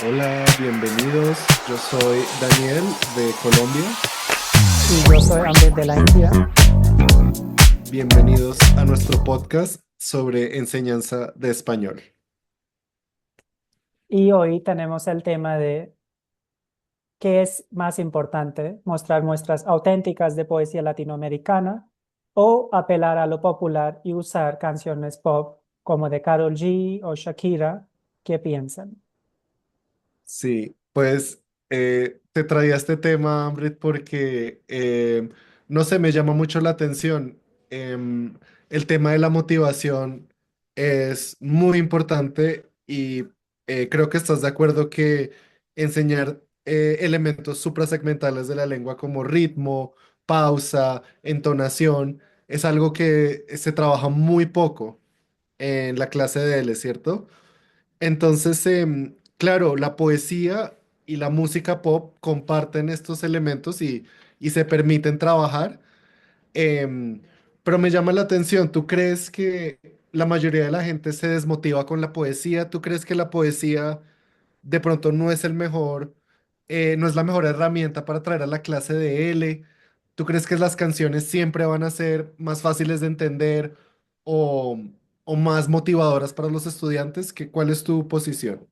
Hola, bienvenidos. Yo soy Daniel de Colombia. Y yo soy Andrés de la India. Bienvenidos a nuestro podcast sobre enseñanza de español. Y hoy tenemos el tema de qué es más importante, mostrar muestras auténticas de poesía latinoamericana o apelar a lo popular y usar canciones pop como de Karol G o Shakira. ¿Qué piensan? Sí, pues te traía este tema, Ambrit, porque no sé, me llama mucho la atención. El tema de la motivación es muy importante y creo que estás de acuerdo que enseñar elementos suprasegmentales de la lengua como ritmo, pausa, entonación, es algo que se trabaja muy poco en la clase de L, ¿cierto? Entonces, claro, la poesía y la música pop comparten estos elementos y se permiten trabajar, em, pero me llama la atención, ¿tú crees que la mayoría de la gente se desmotiva con la poesía? ¿Tú crees que la poesía de pronto no es el mejor, no es la mejor herramienta para traer a la clase de L? ¿Tú crees que las canciones siempre van a ser más fáciles de entender o, o más motivadoras para los estudiantes? ¿Cuál es tu posición?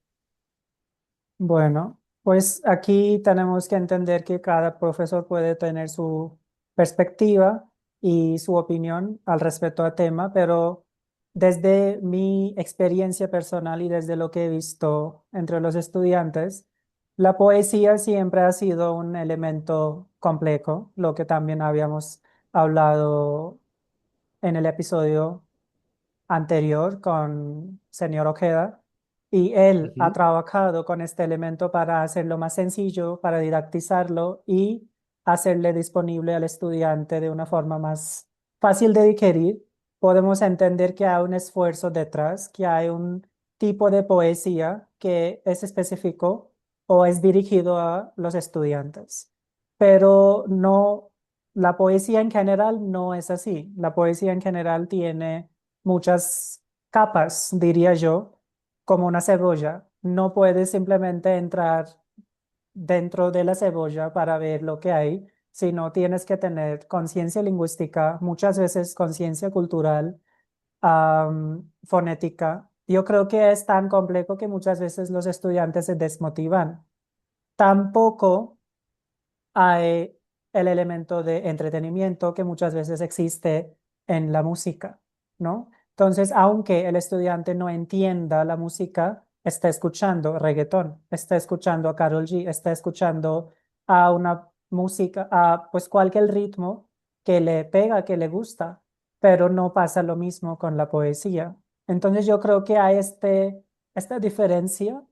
Bueno, pues aquí tenemos que entender que cada profesor puede tener su perspectiva y su opinión al respecto al tema, pero desde mi experiencia personal y desde lo que he visto entre los estudiantes, la poesía siempre ha sido un elemento complejo, lo que también habíamos hablado en el episodio anterior con señor Ojeda y él ha Ujú. trabajado con este elemento para hacerlo más sencillo, para didactizarlo y hacerle disponible al estudiante de una forma más fácil de digerir. Podemos entender que hay un esfuerzo detrás, que hay un tipo de poesía que es específico o es dirigido a los estudiantes, pero no, la poesía en general no es así. La poesía en general tiene muchas capas, diría yo, como una cebolla. No puedes simplemente entrar dentro de la cebolla para ver lo que hay, sino tienes que tener conciencia lingüística, muchas veces conciencia cultural, fonética. Yo creo que es tan complejo que muchas veces los estudiantes se desmotivan. Tampoco hay el elemento de entretenimiento que muchas veces existe en la música, ¿no? Entonces, aunque el estudiante no entienda la música, está escuchando reggaetón, está escuchando a Karol G, está escuchando a una música, a pues cualquier ritmo que le pega, que le gusta, pero no pasa lo mismo con la poesía. Entonces, yo creo que hay esta diferencia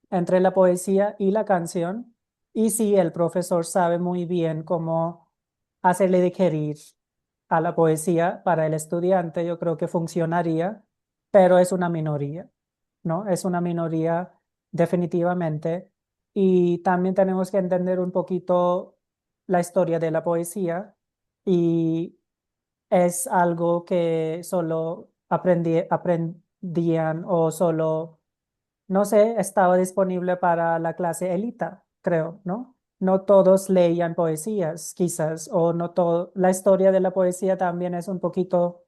entre la poesía y la canción. Y si el profesor sabe muy bien cómo hacerle digerir a la poesía para el estudiante, yo creo que funcionaría, pero es una minoría, ¿no? Es una minoría definitivamente. Y también tenemos que entender un poquito la historia de la poesía y es algo que solo aprendían o solo no sé, estaba disponible para la clase élita, creo, ¿no? No todos leían poesías, quizás, o no todo. La historia de la poesía también es un poquito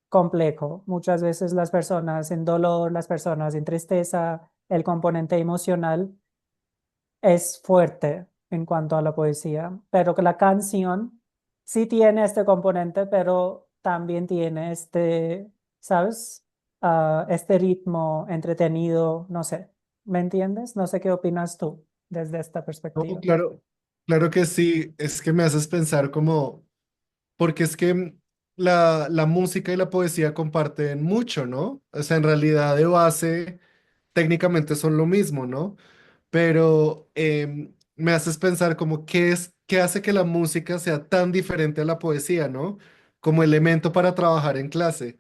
complejo. Muchas veces las personas en dolor, las personas en tristeza, el componente emocional es fuerte en cuanto a la poesía, pero que la canción sí tiene este componente, pero también tiene este, ¿sabes? Este ritmo entretenido, no sé, ¿me entiendes? No sé qué opinas tú desde esta No, perspectiva. claro, claro que sí, es que me haces pensar como, porque es que la música y la poesía comparten mucho, ¿no? O sea, en realidad de base técnicamente son lo mismo, ¿no? Pero me haces pensar como qué hace que la música sea tan diferente a la poesía, ¿no? Como elemento para trabajar en clase.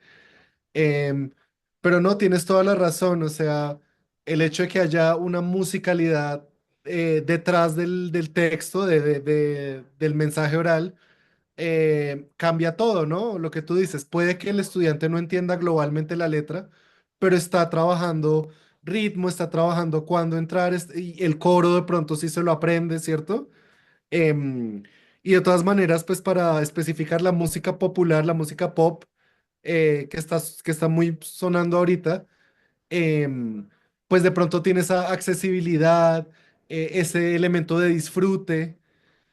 Em, pero no, tienes toda la razón, o sea, el hecho de que haya una musicalidad detrás del texto, del mensaje oral, cambia todo, ¿no? Lo que tú dices, puede que el estudiante no entienda globalmente la letra, pero está trabajando ritmo, está trabajando cuándo entrar, y el coro de pronto sí se lo aprende, ¿cierto? Em, y de todas maneras, pues para especificar la música popular, la música pop, que está muy sonando ahorita, em, pues de pronto tiene esa accesibilidad, ese elemento de disfrute,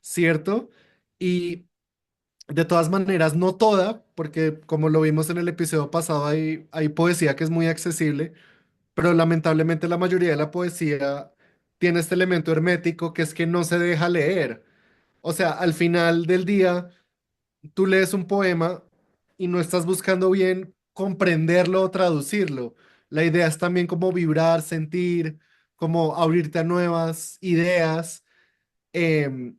¿cierto? Y de todas maneras, no toda, porque como lo vimos en el episodio pasado, hay poesía que es muy accesible, pero lamentablemente la mayoría de la poesía tiene este elemento hermético que es que no se deja leer. O sea, al final del día, tú lees un poema y no estás buscando bien comprenderlo o traducirlo. La idea es también como vibrar, sentir, como abrirte a nuevas ideas. Em,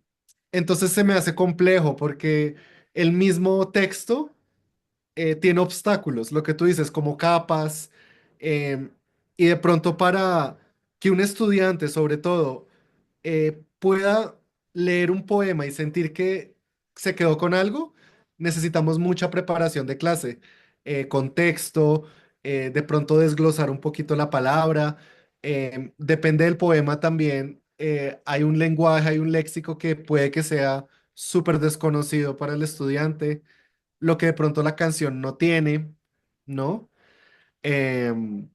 entonces se me hace complejo porque el mismo texto tiene obstáculos, lo que tú dices, como capas, em, y de pronto para que un estudiante, sobre todo, pueda leer un poema y sentir que se quedó con algo, necesitamos mucha preparación de clase, contexto, de pronto desglosar un poquito la palabra. Depende del poema también. Hay un lenguaje, hay un léxico que puede que sea súper desconocido para el estudiante, lo que de pronto la canción no tiene, ¿no? Em,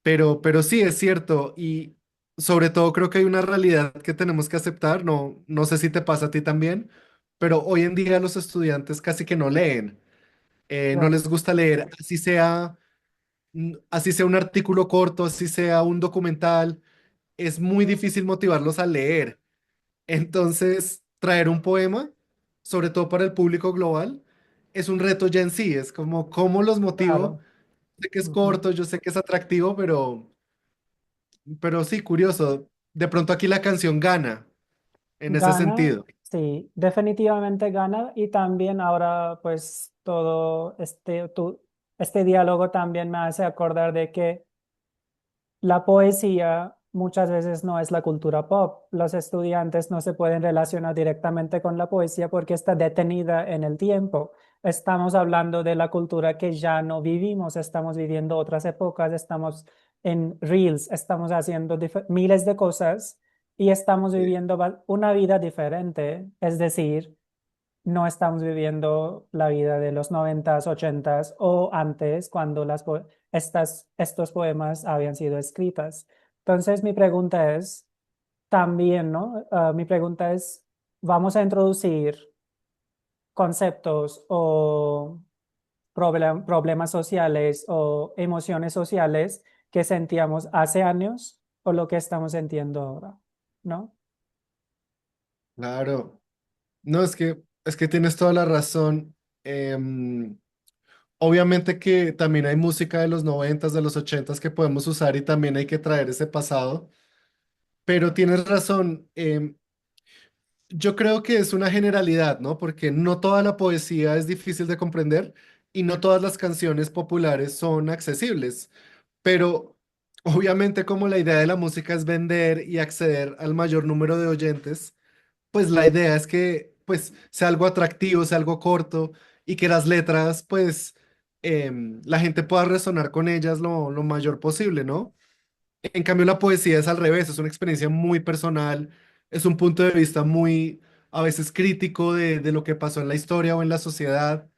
pero sí, es cierto. Y sobre todo creo que hay una realidad que tenemos que aceptar. No, no sé si te pasa a ti también, pero hoy en día los estudiantes casi que no leen. No Claro, les gusta leer, así sea un artículo corto, así sea un documental. Es muy difícil motivarlos a leer. Entonces, traer un poema, sobre todo para el público global, es un reto ya en sí. Es como, ¿cómo los motivo? claro. Sé que es Ujú. corto, yo sé que es atractivo, pero sí, curioso. De pronto aquí la canción gana en ese Gana, sentido. sí, definitivamente gana y también ahora pues todo este diálogo también me hace acordar de que la poesía muchas veces no es la cultura pop. Los estudiantes no se pueden relacionar directamente con la poesía porque está detenida en el tiempo. Estamos hablando de la cultura que ya no vivimos, estamos viviendo otras épocas, estamos en reels, estamos haciendo miles de cosas y estamos Sí. viviendo una vida diferente. Es decir, no estamos viviendo la vida de los noventas, ochentas o antes, cuando estos poemas habían sido escritas. Entonces, mi pregunta es, también, ¿no? Mi pregunta es, ¿vamos a introducir conceptos o problemas sociales o emociones sociales que sentíamos hace años o lo que estamos sintiendo ahora? ¿No? Claro. No, es que tienes toda la razón. Em, Obviamente que también hay música de los noventas, de los ochentas que podemos usar y también hay que traer ese pasado. Pero tienes razón. Yo creo que es una generalidad, ¿no? Porque no toda la poesía es difícil de comprender y no todas las canciones populares son accesibles. Pero obviamente como la idea de la música es vender y acceder al mayor número de oyentes, pues la idea es que pues sea algo atractivo, sea algo corto y que las letras pues la gente pueda resonar con ellas lo mayor posible, ¿no? En cambio la poesía es al revés, es una experiencia muy personal, es un punto de vista muy a veces crítico de lo que pasó en la historia o en la sociedad.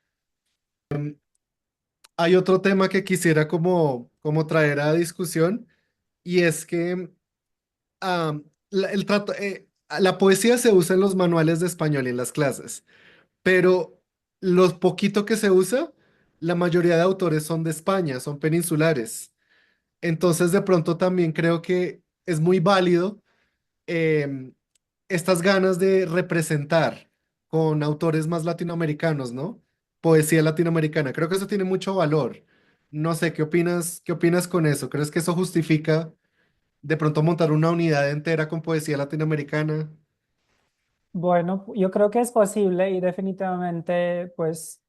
Hay otro tema que quisiera como traer a discusión y es que la poesía se usa en los manuales de español y en las clases, pero los poquito que se usa, la mayoría de autores son de España, son peninsulares. Entonces, de pronto también creo que es muy válido em, estas ganas de representar con autores más latinoamericanos, ¿no? Poesía latinoamericana. Creo que eso tiene mucho valor. No sé, qué opinas con eso? ¿Crees que eso justifica de pronto montar una unidad entera con poesía latinoamericana? Bueno, yo creo que es posible y definitivamente pues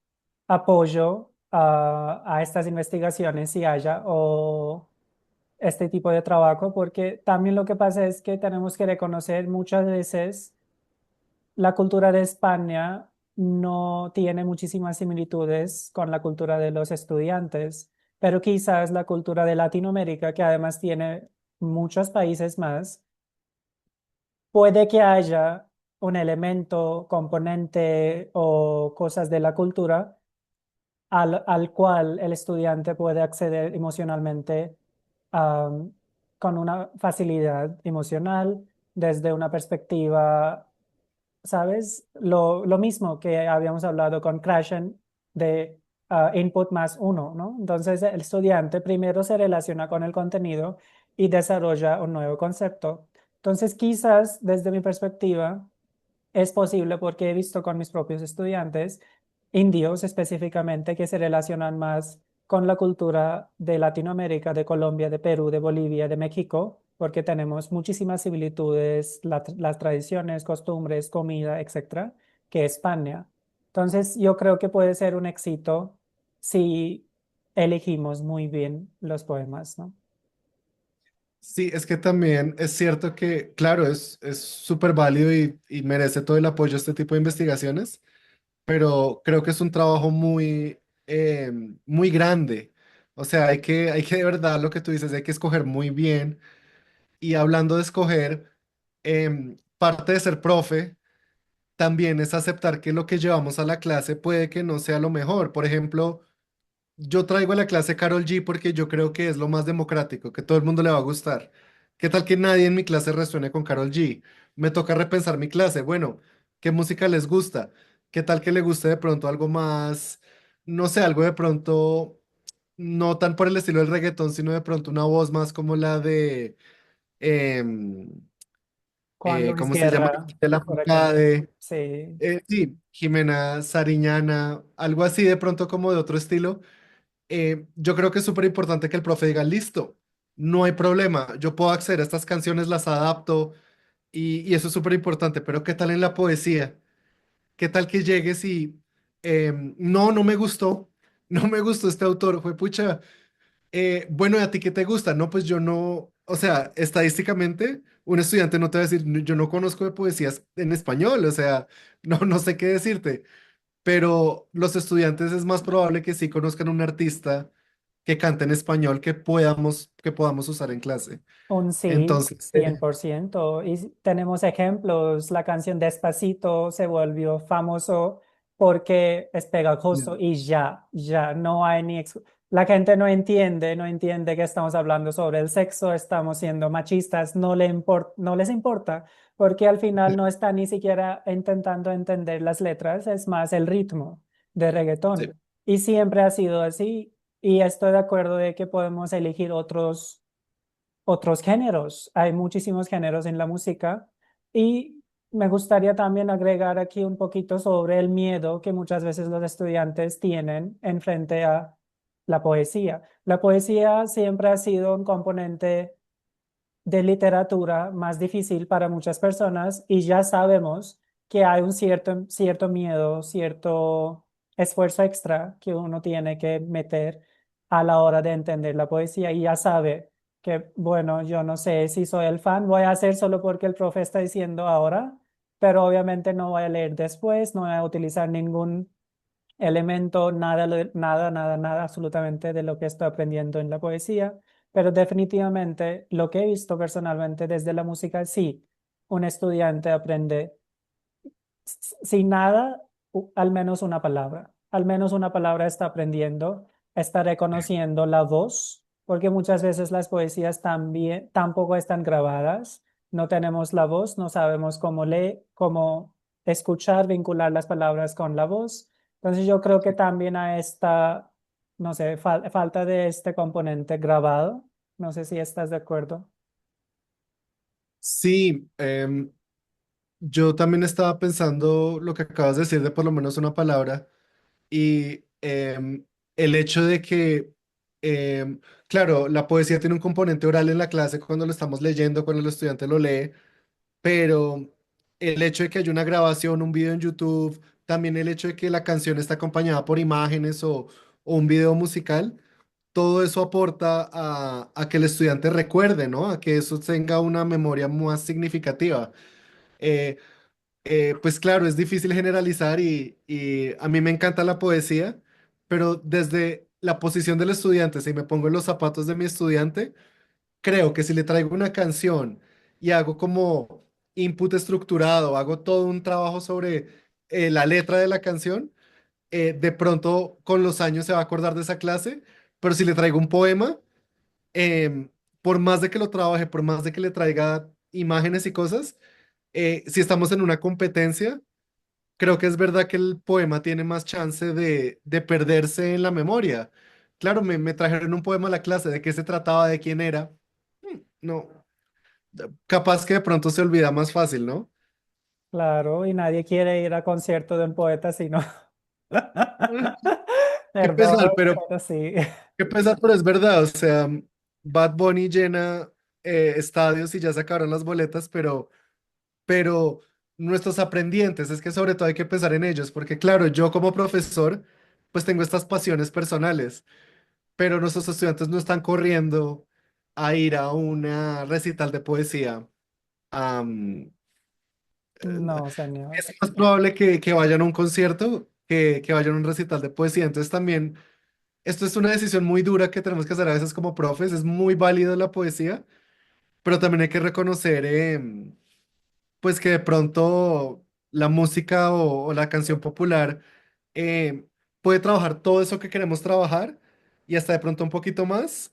apoyo a estas investigaciones si haya o este tipo de trabajo, porque también lo que pasa es que tenemos que reconocer muchas veces la cultura de España no tiene muchísimas similitudes con la cultura de los estudiantes. pero quizás la cultura de Latinoamérica, que además tiene muchos países más, puede que haya un elemento, componente o cosas de la cultura al cual el estudiante puede acceder emocionalmente am, con una facilidad emocional desde una perspectiva, ¿sabes? Lo mismo que habíamos hablado con Krashen de input más uno, ¿no? Entonces el estudiante primero se relaciona con el contenido y desarrolla un nuevo concepto. Entonces quizás desde mi perspectiva es posible porque he visto con mis propios estudiantes, indios específicamente, que se relacionan más con la cultura de Latinoamérica, de Colombia, de Perú, de Bolivia, de México, porque tenemos muchísimas similitudes, las tradiciones, costumbres, comida, etcétera, que España. Entonces, yo creo que puede ser un éxito si elegimos muy bien los poemas, ¿no? Sí, es que también es cierto que, claro, es súper válido y merece todo el apoyo este tipo de investigaciones, pero creo que es un trabajo muy grande. O sea, hay que de verdad lo que tú dices, hay que escoger muy bien. Y hablando de escoger, parte de ser profe también es aceptar que lo que llevamos a la clase puede que no sea lo mejor. Por ejemplo, yo traigo a la clase Carol G porque yo creo que es lo más democrático, que todo el mundo le va a gustar. ¿Qué tal que nadie en mi clase resuene con Carol G? Me toca repensar mi clase. Bueno, ¿qué música les gusta? ¿Qué tal que le guste de pronto algo más, no sé, algo de pronto, no tan por el estilo del reggaetón, sino de pronto una voz más como la de, em, Juan Luis ¿cómo se llama? Guerra, De la por ejemplo. Furcade. Sí. Sí, Jimena Sariñana, algo así de pronto como de otro estilo. Yo creo que es súper importante que el profe diga, listo, no hay problema, yo puedo acceder a estas canciones, las adapto y eso es súper importante, pero ¿qué tal en la poesía? ¿Qué tal que llegues y, no, no me gustó, no me gustó este autor, fue pucha, bueno, ¿y a ti qué te gusta? No, pues yo no, o sea, estadísticamente, un estudiante no te va a decir, "No, yo no conozco de poesías en español, o sea, no sé qué decirte, pero los estudiantes es más probable que sí conozcan un artista que cante en español que podamos usar en clase. Un sí, Entonces, 100%. Y tenemos ejemplos. La canción Despacito se volvió famoso porque es pegajoso y ya, no hay ni... La gente no entiende que estamos hablando sobre el sexo, estamos siendo machistas, no les importa, porque al final no están ni siquiera intentando entender las letras, es más el ritmo de sí, reggaetón. Y siempre ha sido así, y estoy de acuerdo de que podemos elegir otros géneros. Hay muchísimos géneros en la música y me gustaría también agregar aquí un poquito sobre el miedo que muchas veces los estudiantes tienen en frente a la poesía. La poesía siempre ha sido un componente de literatura más difícil para muchas personas y ya sabemos que hay un cierto miedo, cierto esfuerzo extra que uno tiene que meter a la hora de entender la poesía y ya sabe que, bueno, yo no sé si soy el fan, voy a hacer solo porque el profe está diciendo ahora, pero obviamente no voy a leer después, no voy a utilizar ningún elemento, nada, nada, absolutamente de lo que estoy aprendiendo en la poesía, pero definitivamente lo que he visto personalmente desde la música, sí, un estudiante aprende sin nada, al menos una palabra está aprendiendo, está reconociendo la voz, porque muchas veces las poesías también tampoco están grabadas, no tenemos la voz, no sabemos cómo leer, cómo escuchar, vincular las palabras con la voz. Entonces yo creo que también a esta, no sé, falta de este componente grabado. No sé si estás de acuerdo. sí, yo también estaba pensando lo que acabas de decir de por lo menos una palabra y el hecho de que, claro, la poesía tiene un componente oral en la clase cuando lo estamos leyendo, cuando el estudiante lo lee, pero el hecho de que haya una grabación, un video en YouTube, también el hecho de que la canción está acompañada por imágenes o un video musical, todo eso aporta a que el estudiante recuerde, ¿no? A que eso tenga una memoria más significativa. Eh, pues claro, es difícil generalizar y a mí me encanta la poesía, pero desde la posición del estudiante, si me pongo en los zapatos de mi estudiante, creo que si le traigo una canción y hago como input estructurado, hago todo un trabajo sobre la letra de la canción, de pronto con los años se va a acordar de esa clase, pero si le traigo un poema, em, por más de que lo trabaje, por más de que le traiga imágenes y cosas, si estamos en una competencia, creo que es verdad que el poema tiene más chance de perderse en la memoria. Claro, me trajeron un poema a la clase, de qué se trataba, de quién era. No, capaz que de pronto se olvida más fácil, ¿no? Claro, y nadie quiere ir a concierto de un poeta, sino... Qué Perdón, pesar, pero sí. qué pesar, pero es verdad. O sea, Bad Bunny llena estadios y ya sacaron las boletas, pero nuestros aprendientes, es que sobre todo hay que pensar en ellos, porque claro, yo como profesor, pues tengo estas pasiones personales, pero nuestros estudiantes no están corriendo a ir a una recital de poesía. Am, No, señor. es más probable que vayan a un concierto que vayan a un recital de poesía. Entonces también, esto es una decisión muy dura que tenemos que hacer a veces como profes. Es muy válido la poesía, pero también hay que reconocer, pues que de pronto la música o la canción popular eh, puede trabajar todo eso que queremos trabajar y hasta de pronto un poquito más.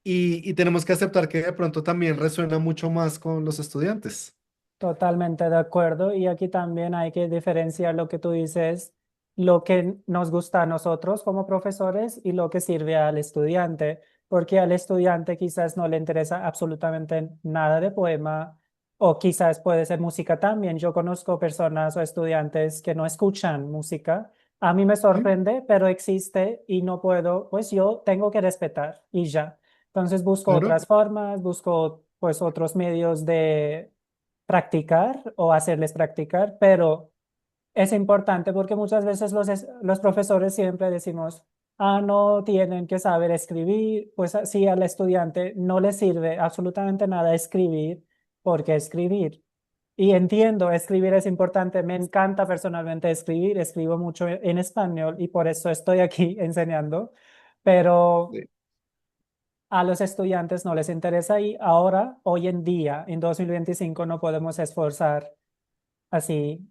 Y tenemos que aceptar que de pronto también resuena mucho más con los estudiantes. Totalmente de acuerdo. Y aquí también hay que diferenciar lo que tú dices, lo que nos gusta a nosotros como profesores y lo que sirve al estudiante, porque al estudiante quizás no le interesa absolutamente nada de poema o quizás puede ser música también. Yo conozco personas o estudiantes que no escuchan música. A mí me Sí, sorprende, pero existe y no puedo, pues yo tengo que respetar y ya. Entonces busco claro, otras formas, busco pues otros medios de practicar o hacerles practicar, pero es importante porque muchas veces los profesores siempre decimos, ah, no tienen que saber escribir, pues si al estudiante no le sirve absolutamente nada escribir, porque escribir. Y entiendo, escribir es importante, me encanta personalmente escribir, escribo mucho en español y por eso estoy aquí enseñando, pero sí, a los estudiantes no les interesa y ahora, hoy en día, en 2025, no podemos esforzar así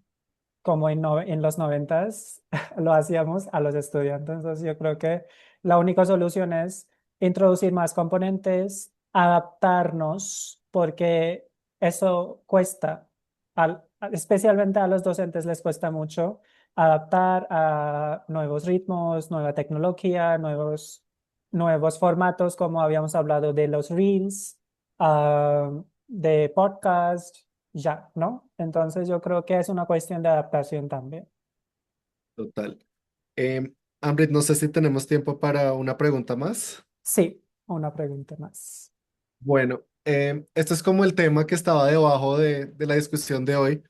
como en los noventas lo hacíamos a los estudiantes. Entonces yo creo que la única solución es introducir más componentes, adaptarnos, porque eso cuesta, especialmente a los docentes les cuesta mucho adaptar a nuevos ritmos, nueva tecnología, nuevos formatos, como habíamos hablado de los reels, de podcast ya, ¿no? Entonces yo creo que es una cuestión de adaptación también. total. Ambrit, no sé si tenemos tiempo para una pregunta más. Sí, una pregunta más. Bueno, esto es como el tema que estaba debajo de la discusión de hoy,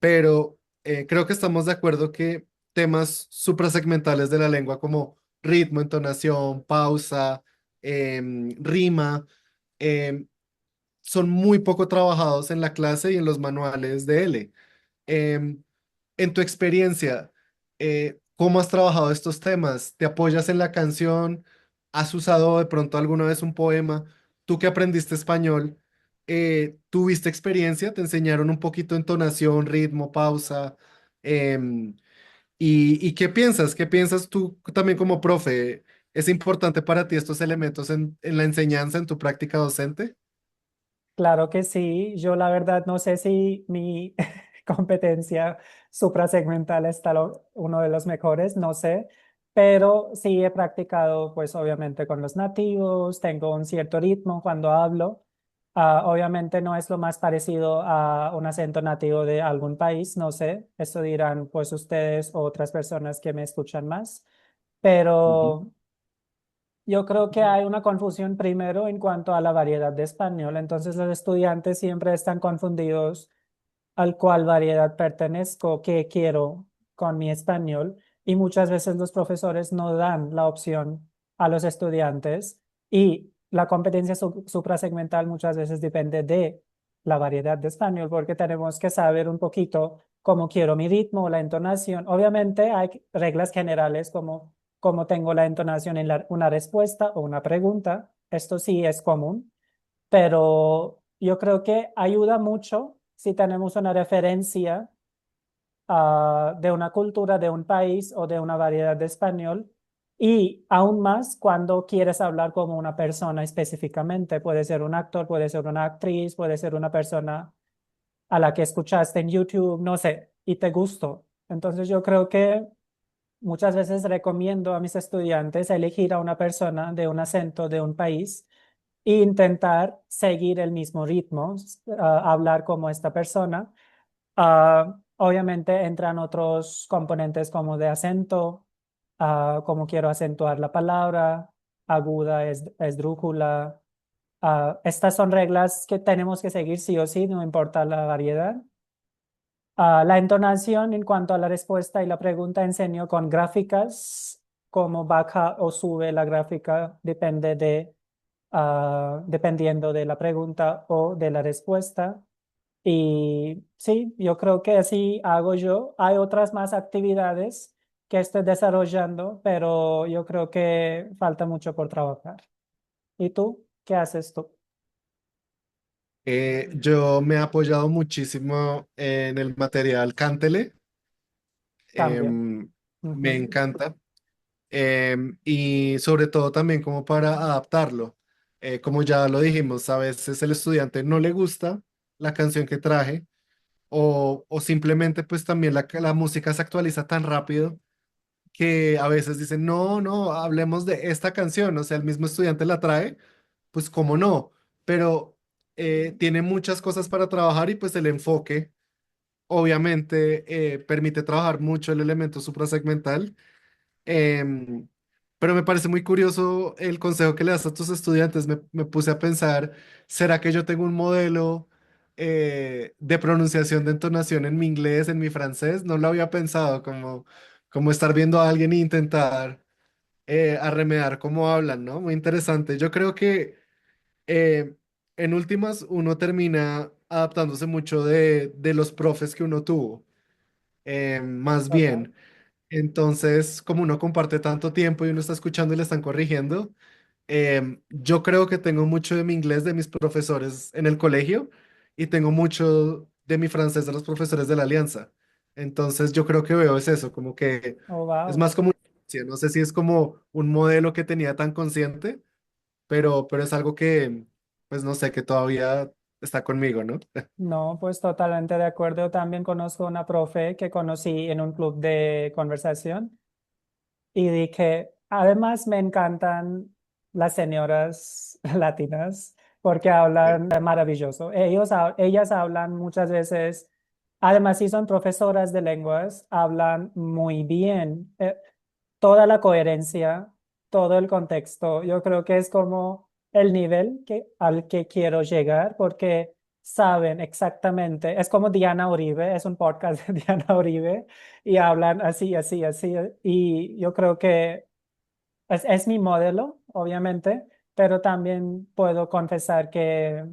pero creo que estamos de acuerdo que temas suprasegmentales de la lengua como ritmo, entonación, pausa, rima, em, son muy poco trabajados en la clase y en los manuales de L. Em, en tu experiencia, ¿cómo has trabajado estos temas? ¿Te apoyas en la canción? ¿Has usado de pronto alguna vez un poema? Tú que aprendiste español, ¿tuviste experiencia? ¿Te enseñaron un poquito entonación, ritmo, pausa? Em, y qué piensas? ¿Qué piensas tú también como profe? ¿Es importante para ti estos elementos en la enseñanza, en tu práctica docente? Claro que sí. Yo la verdad no sé si mi competencia suprasegmental está uno de los mejores, no sé, pero sí he practicado pues obviamente con los nativos, tengo un cierto ritmo cuando hablo. Obviamente no es lo más parecido a un acento nativo de algún país, no sé, eso dirán pues ustedes o otras personas que me escuchan más, Ujú. pero yo creo que hay una confusión primero en cuanto a la variedad de español. Entonces los estudiantes siempre están confundidos al cual variedad pertenezco, qué quiero con mi español. Y muchas veces los profesores no dan la opción a los estudiantes. Y la competencia suprasegmental muchas veces depende de la variedad de español, porque tenemos que saber un poquito cómo quiero mi ritmo, la entonación. Obviamente hay reglas generales como cómo tengo la entonación en una respuesta o una pregunta. Esto sí es común, pero yo creo que ayuda mucho si tenemos una referencia de una cultura, de un país o de una variedad de español. Y aún más cuando quieres hablar como una persona específicamente. Puede ser un actor, puede ser una actriz, puede ser una persona a la que escuchaste en YouTube, no sé, y te gustó. Entonces yo creo que muchas veces recomiendo a mis estudiantes elegir a una persona de un acento de un país e intentar seguir el mismo ritmo, hablar como esta persona. Obviamente entran otros componentes como de acento, como quiero acentuar la palabra, aguda, esdrújula. Estas son reglas que tenemos que seguir sí o sí, no importa la variedad. La entonación en cuanto a la respuesta y la pregunta enseño con gráficas, cómo baja o sube la gráfica dependiendo de la pregunta o de la respuesta. Y sí, yo creo que así hago yo. Hay otras más actividades que estoy desarrollando, pero yo creo que falta mucho por trabajar. ¿Y tú? ¿Qué haces tú? Yo me he apoyado muchísimo en el material Cantele. También. em, Me Ujú. encanta. Y sobre todo también como para adaptarlo. Como ya lo dijimos, a veces el estudiante no le gusta la canción que traje o simplemente pues también la música se actualiza tan rápido que a veces dicen, no, no, hablemos de esta canción, o sea, el mismo estudiante la trae, pues cómo no, pero tiene muchas cosas para trabajar y pues el enfoque obviamente permite trabajar mucho el elemento suprasegmental. Em, pero me parece muy curioso el consejo que le das a tus estudiantes. Me puse a pensar, ¿será que yo tengo un modelo de pronunciación de entonación en mi inglés, en mi francés? No lo había pensado, como estar viendo a alguien e intentar arremedar cómo hablan, ¿no? Muy interesante. Yo creo que eh, en últimas uno termina adaptándose mucho de los profes que uno tuvo, más Total. bien. Entonces, como uno comparte tanto tiempo y uno está escuchando y le están corrigiendo, yo creo que tengo mucho de mi inglés de mis profesores en el colegio y tengo mucho de mi francés de los profesores de la Alianza. Entonces, yo creo que veo es eso, como que Oh, es wow. más como, sí, no sé si es como un modelo que tenía tan consciente, pero es algo que, pues no sé, que todavía está conmigo, ¿no? No, pues totalmente de acuerdo. También conozco una profe que conocí en un club de conversación y dije, además me encantan las señoras latinas porque hablan maravilloso. Ellas hablan muchas veces, además si son profesoras de lenguas, hablan muy bien. Toda la coherencia, todo el contexto. Yo creo que es como el nivel al que quiero llegar porque saben exactamente, es como Diana Uribe, es un podcast de Diana Uribe y hablan así, así, así. Y yo creo que es mi modelo, obviamente, pero también puedo confesar que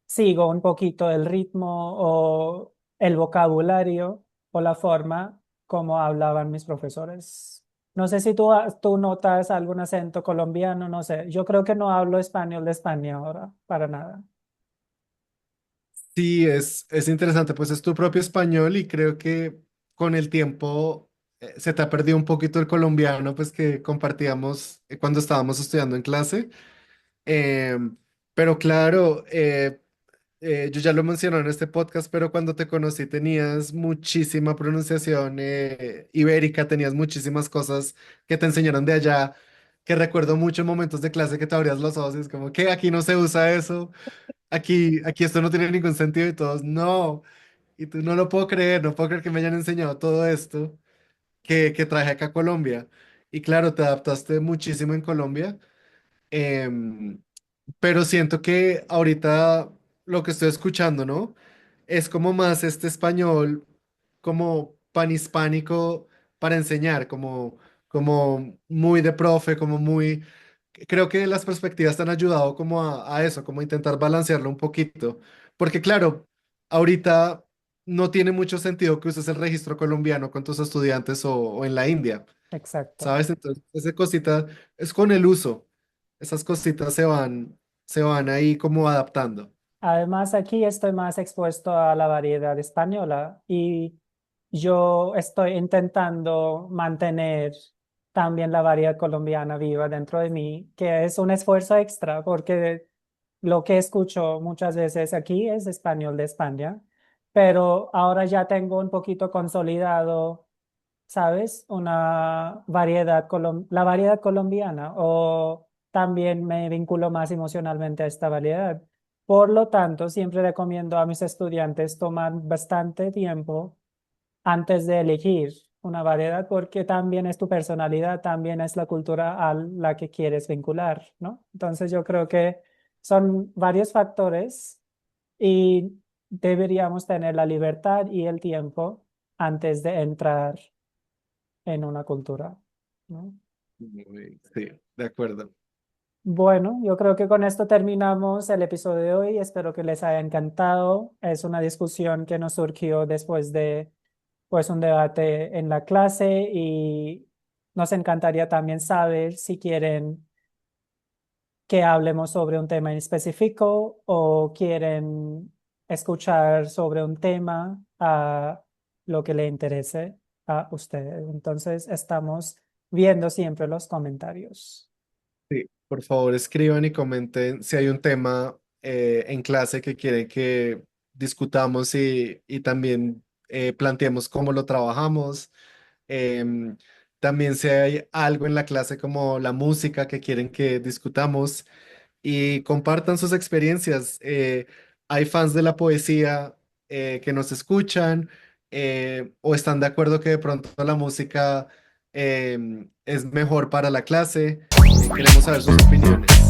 sigo un poquito el ritmo o el vocabulario o la forma como hablaban mis profesores. No sé si tú notas algún acento colombiano, no sé. Yo creo que no hablo español de España ahora, para nada. Sí, es interesante, pues es tu propio español y creo que con el tiempo se te ha perdido un poquito el colombiano, pues que compartíamos cuando estábamos estudiando en clase. Em, pero claro, yo ya lo mencioné en este podcast, pero cuando te conocí tenías muchísima pronunciación ibérica, tenías muchísimas cosas que te enseñaron de allá, que recuerdo mucho en momentos de clase que te abrías los ojos y es como que aquí no se usa eso. Aquí esto no tiene ningún sentido y todos, no. Y tú no lo puedo creer, no puedo creer que me hayan enseñado todo esto que traje acá a Colombia. Y claro, te adaptaste muchísimo en Colombia. em, pero siento que ahorita lo que estoy escuchando, ¿no? Es como más este español, como panhispánico para enseñar, como muy de profe, como muy... Creo que las perspectivas te han ayudado como a eso, como a intentar balancearlo un poquito. Porque claro, ahorita no tiene mucho sentido que uses el registro colombiano con tus estudiantes o en la India. exacto. ¿sabes? Entonces, esa cosita es con el uso. Esas cositas se van ahí como adaptando. Además, aquí estoy más expuesto a la variedad española y yo estoy intentando mantener también la variedad colombiana viva dentro de mí, que es un esfuerzo extra porque lo que escucho muchas veces aquí es español de España, pero ahora ya tengo un poquito consolidado, ¿sabes? Una variedad, la variedad colombiana o también me vinculo más emocionalmente a esta variedad. Por lo tanto, siempre recomiendo a mis estudiantes tomar bastante tiempo antes de elegir una variedad porque también es tu personalidad, también es la cultura a la que quieres vincular, ¿no? Entonces yo creo que son varios factores y deberíamos tener la libertad y el tiempo antes de entrar en una cultura, ¿no? Sí, de acuerdo. Bueno, yo creo que con esto terminamos el episodio de hoy. Espero que les haya encantado. Es una discusión que nos surgió después de pues un debate en la clase y nos encantaría también saber si quieren que hablemos sobre un tema en específico o quieren escuchar sobre un tema a lo que le interese a ustedes. Entonces, estamos viendo siempre los comentarios. Sí, por favor, escriban y comenten si hay un tema en clase que quieren que discutamos y también planteemos cómo lo trabajamos. Em, También si hay algo en la clase como la música que quieren que discutamos y compartan sus experiencias. Hay fans de la poesía que nos escuchan o están de acuerdo que de pronto la música es mejor para la clase. Queremos saber sus opiniones.